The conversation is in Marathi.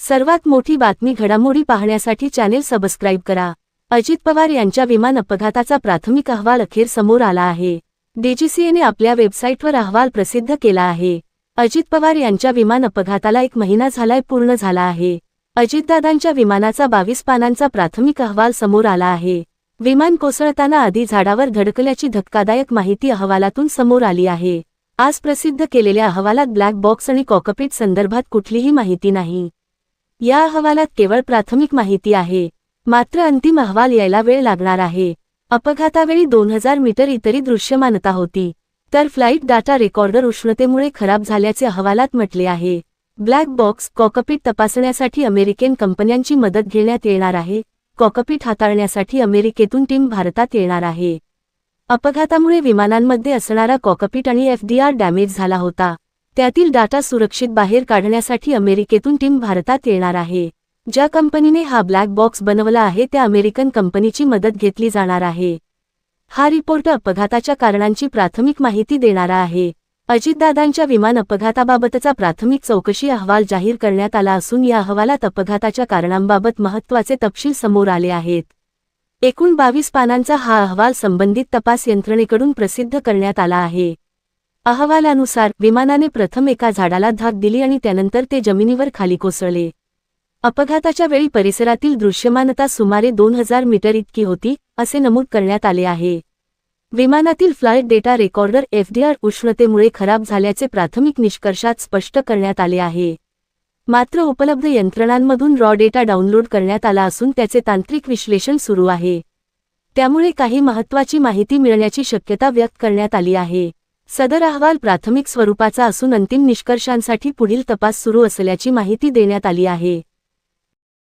सर्वात मोठी बातमी घडामोडी पाहण्यासाठी चॅनेल सबस्क्राईब करा। अजित पवार यांच्या विमान अपघाताचा प्राथमिक अहवाल अखेर समोर आला आहे। डीजीसीएने आपल्या वेबसाईटवर अहवाल प्रसिद्ध केला आहे। अजित पवार यांच्या विमान अपघाताला 1 महिना पूर्ण झाला आहे। अजितदादांच्या विमानाचा 22 पानांचा प्राथमिक अहवाल समोर आला आहे। विमान कोसळताना आधी झाडावर धडकल्याची धक्कादायक माहिती अहवालातून समोर आली आहे। आज प्रसिद्ध केलेल्या अहवालात ब्लॅक बॉक्स आणि कॉकपिट संदर्भात कुठलीही माहिती नाही। या अहवालात केवळ प्राथमिक माहिती आहे, मात्र अंतिम अहवाल यायला वेळ लागणार आहे। अपघातावेळी 2000 मीटर इतरी दृश्यमानता होती, तर फ्लाइट डाटा रेकॉर्डर उष्णतेमुळे खराब झाल्याचे अहवालात म्हटले आहे। ब्लॅक बॉक्स कॉकपिट तपासण्यासाठी अमेरिकन कंपन्यांची मदत घेण्यात येणार आहे। कॉकपिट हाताळण्यासाठी अमेरिकेतून टीम भारतात येणार आहे। अपघातामुळे विमानांमध्ये असणारा कॉकपिट आणि एफडीआर डॅमेज झाला होता। त्यातील डाटा सुरक्षित बाहेर काढण्यासाठी अमेरिकेतून टीम भारतात येणार आहे। ज्या कंपनीने हा ब्लॅक बॉक्स बनवला आहे त्या अमेरिकन कंपनीची मदत घेतली जाणार आहे। हा रिपोर्ट अपघाताच्या कारणांची प्राथमिक माहिती देणारा आहे। अजितदादांच्या विमान अपघाताबाबतचा प्राथमिक चौकशी अहवाल जाहीर करण्यात आला असून या अहवालात अपघाताच्या कारणांबाबत महत्त्वाचे तपशील समोर आले आहेत। एकूण 22 पानांचा हा अहवाल संबंधित तपास यंत्रणेकडून प्रसिद्ध करण्यात आला आहे। अहवालानुसार विमानाने प्रथम एका झाडाला धडक दिली आणि त्यानंतर ते जमिनीवर खाली कोसळले। अपघाताच्या वेळी परिसरातील दृश्यमानता सुमारे 2000 मीटर इतकी होती, असे नमूद करण्यात आले आहे। विमानातील फ्लाइट डेटा रेकॉर्डर एफडीआर उष्णतेमुळे खराब झाल्याचे प्राथमिक निष्कर्षात स्पष्ट करण्यात आले आहे। मात्र उपलब्ध यंत्रणांमधून रॉ डेटा डाउनलोड करण्यात आला असून त्याचे तांत्रिक विश्लेषण सुरू आहे। त्यामुळे काही महत्त्वाची माहिती मिळण्याची शक्यता व्यक्त करण्यात आली आहे। सदर अहवाल प्राथमिक स्वरूपाचा असून अंतिम निष्कर्षांसाठी पुढील तपास सुरू असल्याची माहिती देण्यात आली आहे।